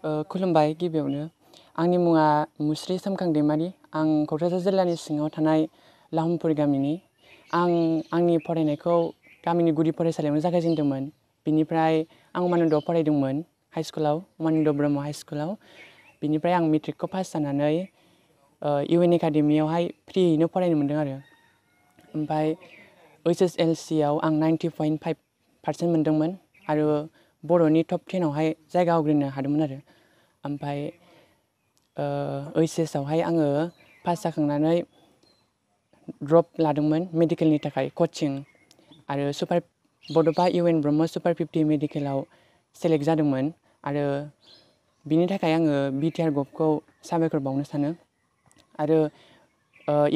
खुलुमबाय गिबियावनो आंनि मुङा मुस्रि सोमखां दैमारि आं क'क्राझार जिल्लानि सिङाव थानाय लाहुमपुर गामिनि आंनि फरायनायखौ गामिनि गुदि फरायसालियावनो जागायजेनदोंमोन बिनिफ्राय आं उमानन्दआव फरायदोंमोन हाइ स्कुलाव उमानन्द ब्रह्म हाइ स्कुलाव बिनिफ्राय आं मेट्रिकखौ पास जानानै इउ एन एकाडेमियावहाय फ्रियैनो फरायनो मोन्दों आरो ओमफ्राय HSLC आव आं 90.5% मोन्दोंमोन आरो बर'नि टप 10आवहाय जायगा आवग्रिनो हादोंमोन आरो ओमफ्राय HS आवहाय आङो पास जाखांनानै ड्रप लादोंमोन मेडिकेलनि थाखाय कचिं आरो बड'फा UN ब्रह्म सुपार 50 मेडिकेलाव सेलेक्ट जादोंमोन आरो बिनि थाखाय आङो BTR गभखौ साबायखर बावनो सानो आरो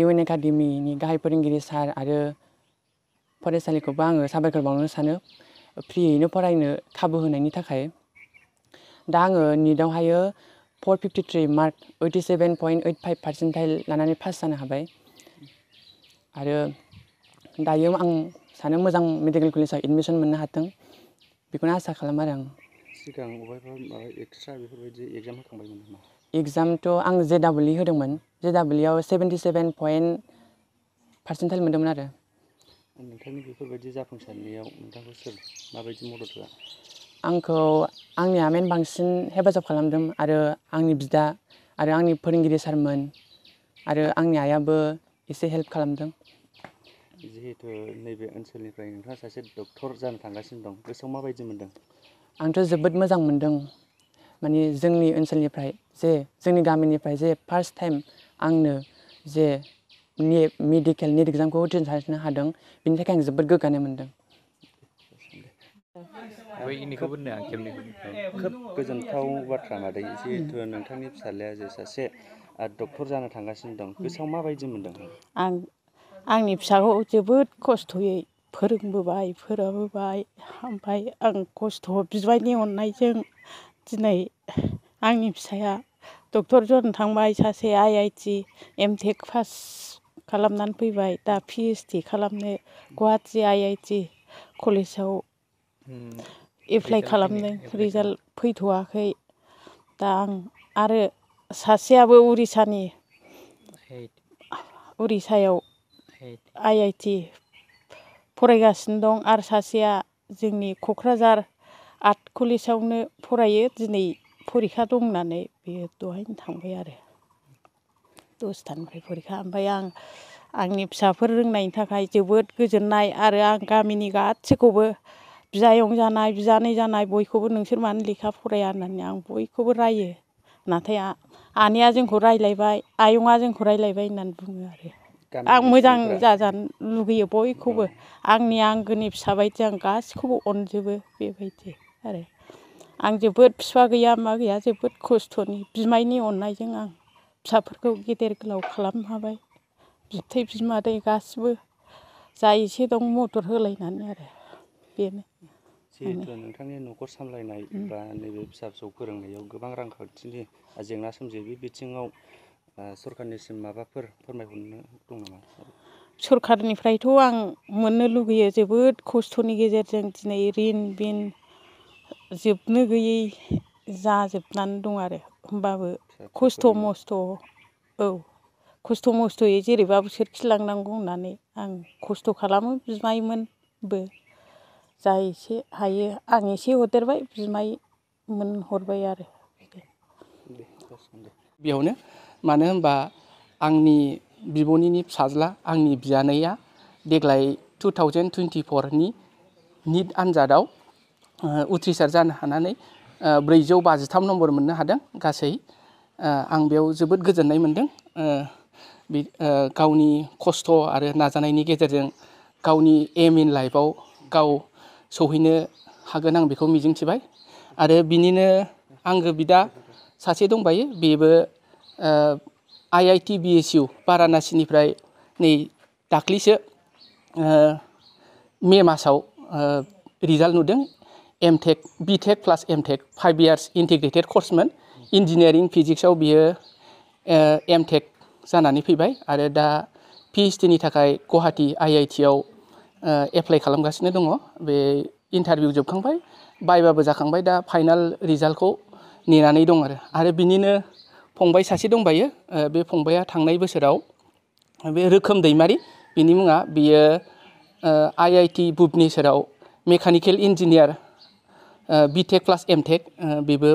UN एकाडेमिनि गाहाय फोरोंगिरि सार आरो फरायसालिखौबो आङो साबायखर बावनो सानो फ्रियैनो फरायनो खाबु होनायनि थाखाय दा आङो निटआवहायो 453 मार्क 87.85 पार्सेन्टाइल लानानै पास जानो हाबाय आरो दायो आं सानो मोजां मेडिकेल कलेजाव एडमिसन मोननो हाथों बेखौनो आसा खालामो आरो आं सिगां अबायबा माबा एक्सट्रा बेफोरबायदि एग्जाम होखांबायमोन नामा एग्जामथ' आं JEE होदोंमोन JEE आव 77 पार्सेन्टाइल मोन्दोंमोन आरो नोंथांनि बेफोरबायदि जाफुंसारनायाव नोंथांखौ सोर माबायदि मदद होआ आंखौ आंनि आमायानो बांसिन हेफाजाब खालामदों आरो आंनि बिदा आरो आंनि फोरोंगिरि सारमोन आरो आंनि आइयाबो एसे हेल्प खालामदों जिहेतु नैबे ओनसोलनिफ्राय नोंथाङा सासे डक्टर जानो थांगासिनो दं गोसोआव माबायदि मोनदों आंथ' जोबोद मोजां मोनदों माने जोंनि ओनसोलनिफ्राय जे जोंनि गामिनिफ्राय जे फार्स्ट टाइम आंनो जे मेडिकेल निट एग्जामखौ उथ्रिसारनो हादों बिनि थाखाय आं जोबोद गोग्गानाय मोनदों खोब गोजोनथाव बाथ्रा मादै जिहेतु नोंथांनि फिसाज्लाया जे सासे डक्टर जानो थांगासिनो दं गोसोआव माबायदि मोनदों आंनि फिसाखौ जोबोद खस्थ'यै फोरोंबोबाय ओमफ्राय आं खस्थ' बिबायनि अननायजों दिनै आंनि फिसाया डक्टर जानो थांबाय सासे IIT MTech पास खालामनानै फैबाय दा PhD खालामनो गुवाहाटि IIT कलेजाव एप्लाइ खालामदों रिजाल्ट फैथ'वाखै दा आं आरो सासेयाबो उरिसायाव IIT फरायगासिनो दं आरो सासेया जोंनि क'क्राझार आर्ट कलेजावनो फरायो दिनै फरिखा दं होननानै बेयो दहायनो थांबाय आरो 10थानिफ्राय फरिखा ओमफ्राय आंनि फिसाफोर रोंनायनि थाखाय जोबोद गोजोननाय आरो आं गामिनि गासैखौबो बिजायं जानाय बिजानै जानाय बयखौबो नोंसोर मानो लेखा फराया होननानै आं बयखौबो रायो नाथाय आनैया जोंखौ रायलायबाय आयंआ जोंखौ रायलायबाय होननानै बुङो आरो आं मोजां जाजानो लुगैयो बयखौबो आंनि आंगोनि फिसा बायदि आं गासिखौबो अनजोबो बेबायदि आरो आं जोबोद फिफा गैया मा गैया जोबोद खस्थ'नि बिमायनि अननायजों आं फिसाफोरखौ गेदेर गोलाव खालामनो हाबाय बिबथै बिमादै गासिबो जा एसे दं मदद होलायनानै आरो बेनो जिहेतु नोंथांनि न'खर सामलायनाय बा नैबे फिसा फिसौ फोरोंनायाव गोबां रांखान्थिनि जेंना सोमजियो बे बिथिङाव सरकारनिसिम माबाफोर फोरमायहरनो दं नामा सरकारनिफ्रायथ' आं मोननो लुगैयो जोबोद खस्थ'नि गेजेरजों दिनै रिन बिन जोबनो गैयै जाजोबनानै दं आरो होमबाबो खस्थ' मस्थ' खस्थ' मस्थ'यै जेरैबाबो सोरखिलांनांगौ होननानै आं खस्थ' खालामो बिमायमोनबो जा एसे हायो आं एसे हरदेरबाय बिमायमोन हरबाय आरो बेयावनो मानो होनबा आंनि बिब'नि फिसाज्ला आंनि बियानैया देग्लाय 2024नि निट आनजादाव उथ्रिसार जानो हानानै 453 नम्बर मोननो हादों गासै आं बेयाव जोबोद गोजोननाय मोनदों गावनि खस्थ' आरो नाजानायनि गेजेरजों गावनि एम इन लाइफआव गाव सौहैनो हागोन आं बेखौ मिजिंथिबाय आरो बिनिनो आंगो बिदा सासे दंबायो बेबो IIT BSU बारानासिनिफ्राय नै दाख्लिसो मे मासाव रिजाल्ट नुदों BTech प्लास MTech 5 years इन्टिग्रेटेड कर्समोन इन्जिनियारिं फिजिक्सआव बियो MTech जानानै फैबाय आरो दा PhDनि थाखाय गुवाहाटि IIT आव एप्लाइ खालामगासिनो दङ बे इन्टारभिउ जोबखांबाय बाइभाबो जाखांबाय दा फाइनाल रिजाल्टखौ नेनानै दं आरो बिनिनो फंबाय सासे दंबायो बे फंबाया थांनाय बोसोराव बे रोखोम दैमारि बिनि मुङा बियो IIT भुबनेश्वराव मेकानिकेल इन्जिनियार बिटेक प्लास एमटेक बेबो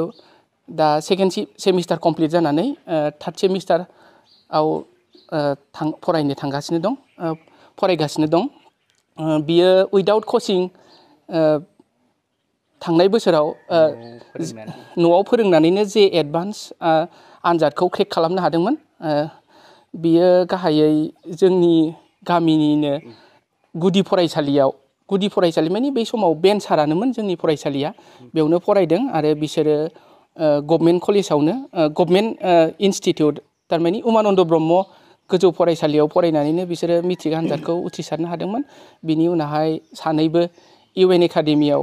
दा सेकेन्ड सेमिस्टार कमप्लिट जानानै थार्ड सेमिस्टाराव फरायगासिनो दं बियो उइदाउट कचिं थांनाय बोसोराव न'आव फोरोंनानैनो जे एडभान्स आनजादखौ क्रेक खालामनो हादोंमोन बियो गाहायै जोंनि गामिनिनो गुदि फरायसालि माने बै समाव बेन्सारानोमोन जोंनि फरायसालिया बेयावनो फरायदों आरो बिसोरो गभर्नमेन्ट कलेजावनो गभर्नमेन्ट इनस्टिटिउट थारमाने उमानन्द ब्रह्म गोजौ फरायसालियाव फरायनानैनो बिसोरो मेट्रिक आनजादखौ उथ्रिसारनो हादोंमोन बिनि उनावहाय सानैबो UN एकाडेमियाव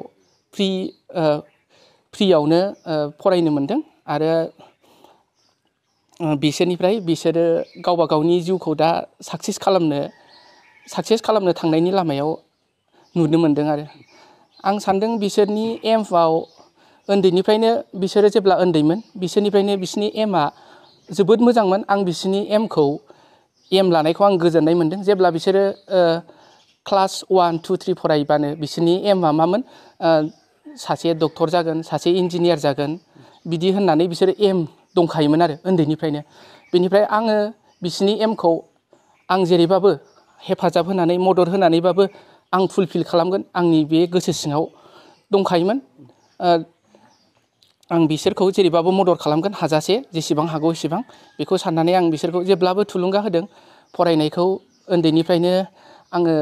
फ्रियावनो फरायनो मोनदों आरो बिसोरो गावबा गावनि जिउखौ दा साक्सेस खालामनो थांनायनि लामायाव नुनो मोनदों आरो आं सानदों बिसोरनि एमआव उन्दैनिफ्रायनो बिसोरो जेब्ला उन्दैमोन बिसोरनिफ्रायनो बिसोरनि एमआ जोबोद मोजांमोन आं बिसोरनि एम लानायखौ आं गोजोननाय मोनदों जेब्ला बिसोरो क्लास 1, 2, 3 फरायबानो बिसोरनि एमआ मामोन सासे डक्टर जागोन सासे इन्जिनियार जागोन बिदि होननानै बिसोरो एम दंखायोमोन आरो उन्दैनिफ्रायनो बेनिफ्राय आङो बिसोरनि एमखौ आं जेरैबाबो हेफाजाब होनानै मदद होनानैबाबो आं फुलफिल खालामगोन आंनि बे गोसो सिङाव दंखायोमोन आं बिसोरखौ जेरैबाबो मदद खालामगोन हाजासे जेसेबां हागौ एसेबां बेखौ साननानै आं बिसोरखौ जेब्लाबो थुलुंगा होदों फरायनायखौ उन्दैनिफ्रायनो आङो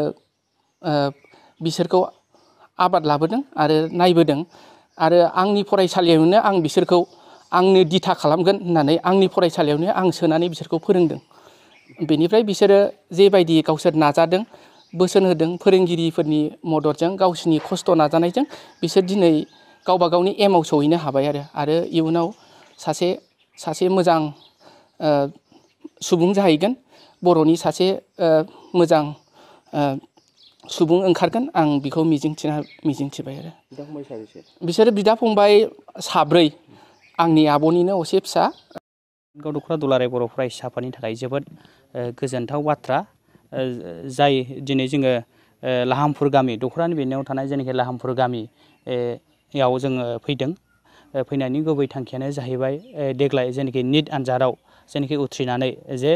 बिसोरखौ आबाद लाबोदों आरो नायबोदों आरो आंनि फरायसालियावनो आं बिसोरखौ आंनो दिथा खालामगोन होननानै आंनि फरायसालियावनो आं सोनानै बिसोरखौ फोरोंदों बेनिफ्राय बिसोरो जेबायदि गावसोर नाजादों बोसोन होदों फोरोंगिरिफोरनि मददजों गावसिनि खस्थ' नाजानायजों बिसोर दिनै गावबा गावनि एमाव सहैनो हाबाय आरो इयुनाव सासे मोजां सुबुं जाहैगोन बर'नि सासे मोजां सुबुं ओंखारगोन आं बेखौ मिजिंथिबाय आरो बिसोरो बिदा फंबाय साब्रै आंनि आब'निनो असे फिसा दख'रा दुलाराय बर' फरायसा आफादनि थाखाय जोबोद गोजोनथाव बाथ्रा जाय दिनै जोङो लाहामपुर गामि दख'रानि बेनियाव थानाय जेनाखि लाहामपुर गामियाव जोङो फैदों फैनायनि गुबै थांखियानो जाहैबाय देग्लाय जेनाखि निट आनजादाव जेनाखि उथ्रिनानै जे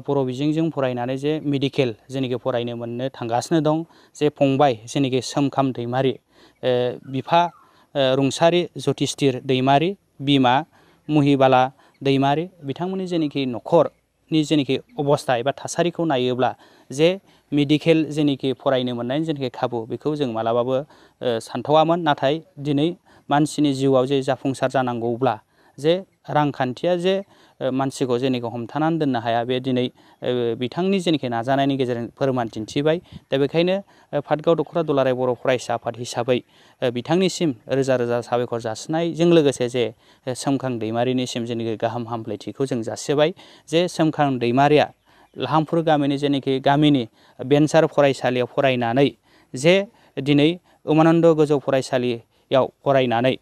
बर' बिजोंजों फरायनानै जे मेडिकेल जेनाखि फरायनो मोननो थांगासिनो दं जे फंबाय जेनाखि सोमखाम दैमारि बिफा रुंसारि जतिस्थिर दैमारि बिमा मुहिबाला दैमारि बिथांमोननि जेनाखि न'खरनि जेनाखि अबस्था एबा थासारिखौ नायोब्ला जे मेडिकेल जेनाखि फरायनो मोननायनि जेनाखि खाबु बेखौ जों मालाबाबो सानथावामोन नाथाय दिनै मानसिनि जिउआव जे जाफुंसार जानांगौब्ला जे रांखान्थिया जे मानसिखौ जेनाखि हमथानानै दोननो हाया बे दिनै बिथांनि जेनाखि नाजानायनि गेजेरजों फोरमान दिन्थिबाय दा बेखायनो पाटगाव दख'रा दुलाराय बर' फरायसा आफाद हिसाबै बिथांनिसिम रोजा रोजा साबायखर जासिनायजों लोगोसे जे सोमखां दैमारिनिसिम जेनाखि गाहाम हामलायथिखौ जों जासिबाय जे सोमखां दैमारिया लाहामपुर गामिनि जेनाखि गामिनि बेन्सार फरायसालियाव फरायनानै जे दिनै उमानन्द गोजौ फरायसालियाव फरायनानै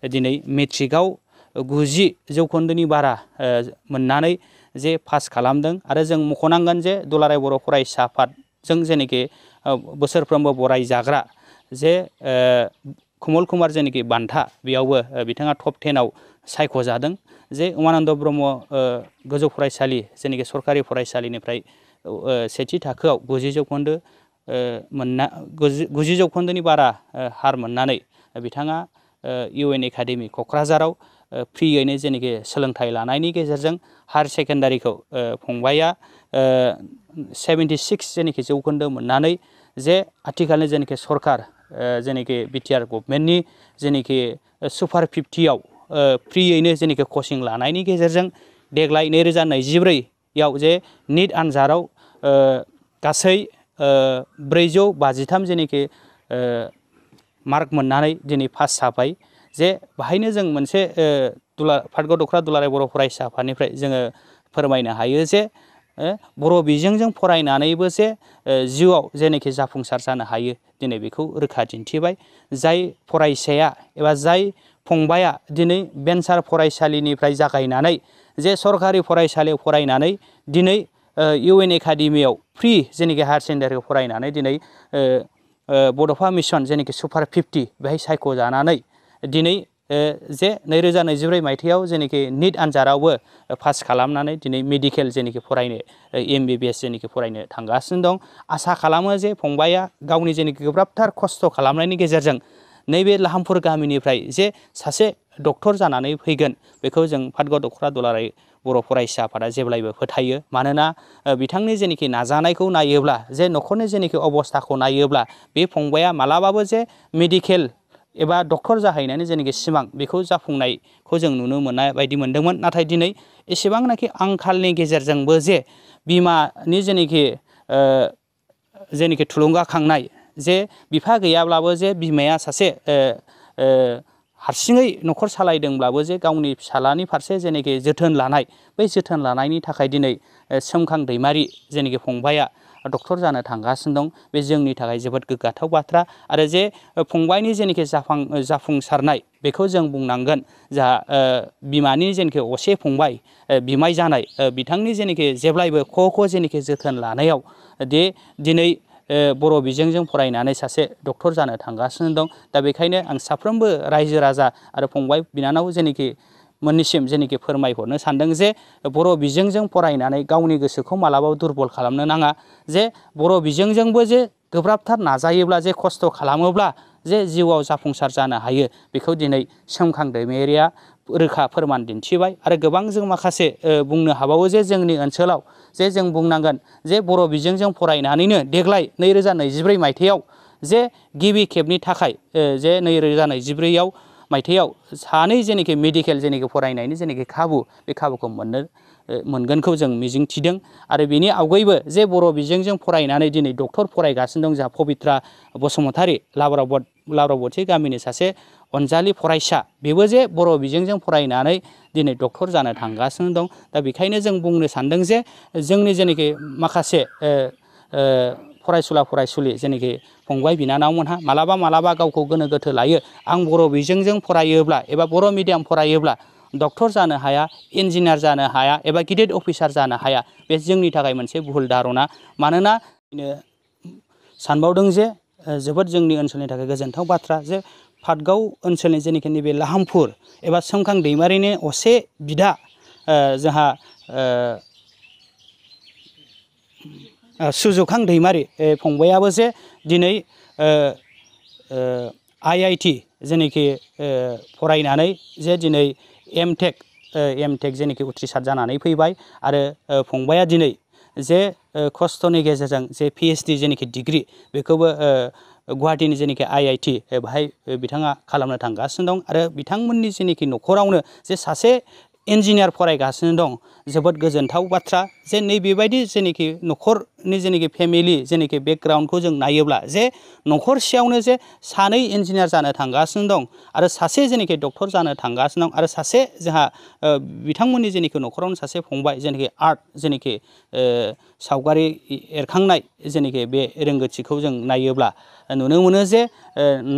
दिनै मेट्रिकआव 90% बारा मोननानै जे पास खालामदों आरो जों मख'नांगोन जे दुलाराय बर' फरायसा आफादजों जेनाखि बोसोरफ्रोमबो बराय जाग्रा जे कमल कुमार जेनाखि बान्था बेयावबो बिथाङा टप 10आव सायख'जादों जे उमानन्द ब्रह्म गोजौ फरायसालि जेनाखि सरकारि फरायसालिनिफ्राय सेथि थाखोआव 90% बारा हार मोननानै बिथाङा UN एकाडेमि क'क्राझाराव फ्रियैनो जेनाखि सोलोंथाइ लानायनि गेजेरजों हायार सेकेन्डारिखौ फंबाया 76 जेनाखि जौखोन्दो मोननानै जे आथिखालनि जेनाखि सरकार जेनाखि बिटिआर गभर्नमेन्टनि जेनाखि सुपार 50आव फ्रियैनो जेनाखि कचिं लानायनि गेजेरजों देग्लाय 2024आव जे निट आनजादाव गासै 453 जेनाखि मार्क मोननानै दिनै पास जाबाय जे बाहायनो जों मोनसे पाटगाव दख'रा दुलाराय बर' फरायसा आफादनिफ्राय जोङो फोरमायनो हायो जे बर' बिजोंजों फरायनानैबो जे जिउआव जेनाखि जाफुंसार जानो हायो दिनै बेखौ रोखा दिन्थिबाय जाय फरायसाया एबा जाय फंबाया दिनै भेन्सार फरायसालिनिफ्राय जागायनानै जे सरकारि फरायसालियाव फरायनानै दिनै UN एकाडेमियाव फ्रि जेनेखि हायार सेकेन्डारिखौ फरायनानै दिनै बड'फा मिसन जेनेखि सुपार 50 बेहाय सायख'जानानै दिनै जे 2024 मायथाइयाव जेनेखि निट आनजादावबो पास खालामनानै दिनै मेडिकेल जेनेखि फरायनो MBBS जेनेखि फरायनो थांगासिनो दं। आसा खालामो जे फंबाया गावनि जेनेखि गोब्राबथार खस्थ' खालामनायनि गेजेरजों नैबे लाहामपुर गामिनिफ्राय जे सासे डक्टर जानानै फैगोन बेखौ जों फातगाव दख'रा दुलाराय बर' फरायसा आफादा जेब्लायबो फोथायो। मानोना बिथांनि जेनेखि नाजानायखौ नायोब्ला जे न'खरनि जेनेखि अबस्थाखौ नायोब्ला बे फंबाया मालाबाबो जे मेडिकेल एबा डक्टर जाहैनायनि जेनेखि सिमां बेखौ जाफुंनायखौ जों नुनो मोननाय बायदि मोनदोंमोन। नाथाय दिनै एसेबांनाखि आंखालनि गेजेरजोंबो जे बिमानि जेनेखि थुलुंगाखांनाय जे बिफा गैयाब्लाबो जे बिमाया सासे हारसिङै न'खर सालायदोंब्लाबो जे गावनि फिसालानि फारसे जेनेखि जोथोन लानाय बै जोथोन लानायनि थाखाय दिनै सोमखां दैमारि जेनेखि फंबाया डक्टर जानो थांगासिनो दं। बे जोंनि थाखाय जोबोद गोग्गाथाव बाथ्रा आरो जे फंबायनि जेनेखि जाफुंसारनाय बेखौ जों बुंनांगोन जा बिमानि जेनेखि असे फंबाय बिमाय जानाय बिथांनि जेनेखि जेब्लायबो ख' जेनेखि जोथोन लानायाव दिनै बर' बिजोंजों फरायनानै सासे डक्टर जानो थांगासिनो दं। दा बेखायनो आं साफ्रोमबो रायजो राजा आरो फंबाय बिनानाव जेनेखि मोननिसिम जेनेखि फोरमायहरनो सानदों जे बर' बिजोंजों फरायनानै गावनि गोसोखौ मालाबाबो दुरबल खालामनो नाङा। जे बर' बिजोंजोंबो जे गोब्राबथार नाजायोब्ला जे खस्थ' खालामोब्ला जे जिउआव जाफुंसार जानो हायो बेखौ दिनै सोमखां दैमारिया रोखा फोरमान दिन्थिबाय। आरो गोबां जों माखासे बुंनो हाबावो जे जोंनि ओनसोलाव जे जों बुंनांगोन जे बर' बिजोंजों फरायनानैनो देग्लाय 2024 मायथाइयाव जे गिबि खेबनि थाखाय जे 2024 मायथाइयाव सानै जेनेखि मेडिकेल जेनेखि फरायनायनि जेनेखि खाबु बे खाबुखौ मोनगोनखौ जों मिजिंथिदों। आरो बेनि आवगायबो जे बर' बिजोंजों फरायनानै दिनै डक्टर फरायगासिनो दं जोंहा पबित्रा बसुमतारी लाब्रावबथि गामिनि सासे अनजालि फरायसा बेबो जे बर' बिजोंजों फरायनानै दिनै डक्टर जानो थांगासिनो दं। दा बेखायनो जों बुंनो सानदों जे जोंनि जेनेखि माखासे फरायसुला फरायसुलि जेनेखि फंबाय बिनानावमोनहा मालाबा गावखौ गोनो गोथो लायो आं बर' बिजोंजों फरायोब्ला एबा बर' मिडियाम फरायोब्ला डक्टर जानो हाया, इन्जिनियार जानो हाया एबा गिदिर अफिसार जानो हाया। बे जोंनि थाखाय मोनसे भुल धारना। मानोना सानबावदों जे जोबोद जोंनि ओनसोलनि थाखाय गोजोनथाव बाथ्रा जे फातगाव ओनसोलनि जेनेखि नैबे लाहामपुर एबा सोमखां दैमारिनि असे बिदा जोंहा सुजुखां दैमारि फंबायाबो जे दिनै IIT जेनेखि फरायनानै जे दिनै एमटेक जेनेखि उथ्रिसार जानानै फैबाय। आरो फंबाया दिनै जे खस्थ'नि गेजेरजों जे PhD जेनेखि डिग्रि बेखौबो गुवाहाटीनि जेनेखि IIT बेहाय बिथाङा खालामनो थांगासिनो दं। आरो बिथांमोननि जेनेखि न'खरावनो जे सासे इन्जिनियार फरायगासिनो दं जोबोद गोजोनथाव बाथ्रा। जे नैबेबायदि जेनेखि न'खरनि जेनेखि फेमिलि जेनेखि बेकग्राउन्डखौ जों नायोब्ला जे न'खरसेयावनो जे सानै इन्जिनियार जानो थांगासिनो दं आरो सासे जेनेखि डक्टर जानो थांगासिनो दं आरो सासे जोंहा बिथांमोननि जेनेखि न'खरावनो सासे फंबाय जेनेखि आर्ट जेनेखि सावगारि एरखांनाय जेनेखि बे रोंगौथिखौ जों नायोब्ला नुनो मोनो जे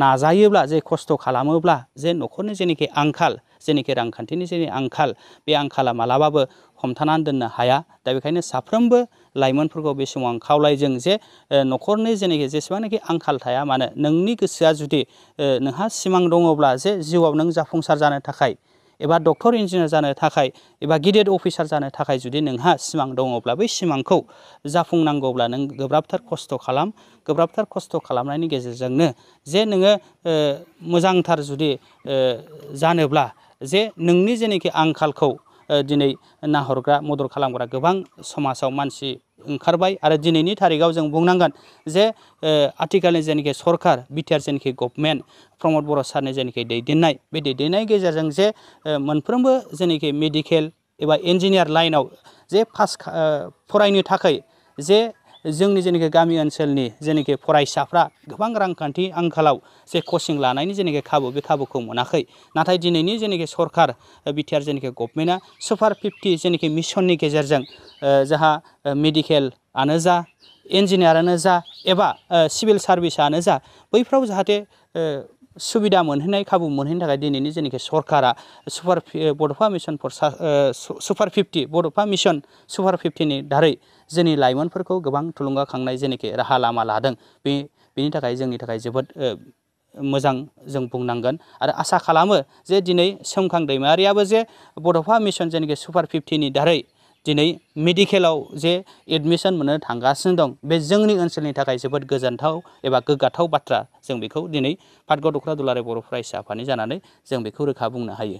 नाजायोब्ला जे खस्थ' खालामोब्ला जे न'खरनि जेनेखि आंखाल जेनेखि रांखान्थिनि जेनेखि आंखाल बे आंखाला मालाबाबो हमथानानै दोननो हाया। दा बेखायनो साफ्रोमबो लाइमोनफोरखौ बे समाव आं खावलायदों जे न'खरनि जेनेखि जेसेबांनाखि आंखाल थाया मानो नोंनि गोसोआ जुदि नोंहा सिमां दङब्ला जे जिउआव नों जाफुंसार जानो थाखाय एबा डक्टर इन्जिनियार जानो थाखाय एबा गिदिर अफिसार जानो थाखाय जुदि नोंहा सिमां दङब्ला बै सिमांखौ जाफुंनांगौब्ला नों गोब्राबथार खस्थ' खालाम। गोब्राबथार खस्थ' खालामनायनि गेजेरजोंनो जे नोङो मोजांथार जुदि जानोब्ला जे नोंनि जेनेखि आंखालखौ दिनै नाहरग्रा मदद खालामग्रा गोबां समाजाव मानसि ओंखारबाय। आरो दिनैनि थारिखआव जों बुंनांगोन जे आथिखालनि जेनेखि सरकार बिटिआर जेनेखि गभर्नमेन्ट प्रमद बर' सारनि जेनेखि दैदेननाय बे दैदेननायनि गेजेरजों जे मोनफ्रोमबो जेनेखि मेडिकेल एबा इन्जिनियार लाइनाव जे फरायनो थाखाय जे जोंनि जेनेखि गामि ओनसोलनि जेनेखि फरायसाफ्रा गोबां रांखान्थि आंखालाव जे कचिं लानायनि जेनेखि खाबु बे खाबुखौ मोनाखै। नाथाय दिनैनि जेनेखि सरकार बिटिआर जेनेखि गभर्नमेन्टआ सुपार 50 जेनेखि मिसननि गेजेरजों जोंहा मेडिकेलानो जा इन्जिनियारानो जा एबा सिभिल सार्भिसआनो जा बैफ्राव जाहाथे सुबिदा मोनहोनाय खाबु मोनहोनो थाखाय दिनैनि जेनाखि सरकारा बड'फा मिशन फर सुपार 50 बड'फा मिशन सुपार 50नि दारै जोंनि लाइमोनफोरखौ गोबां थुलुंगाखांनाय जेनाखि राहा लामा लादों बेनि थाखाय जोंनि थाखाय जोबोद मोजां जों बुंनांगोन आरो आसा खालामो जे दिनै सोमखां दैमारियाबो जे बड'फा मिशन जेनाखि सुपार 50नि दारै दिनै मेडिकेलाव जे एडमिसन मोननो थांगासिनो दं बे जोंनि ओनसोलनि थाखाय जोबोद गोजोनथाव एबा गोग्गाथाव बाथ्रा जों बेखौ दिनै पाटगाव दख'रा दुलाराय बर' फरायसा आफादनि जानानै जों बेखौ रोखा बुंनो हायो।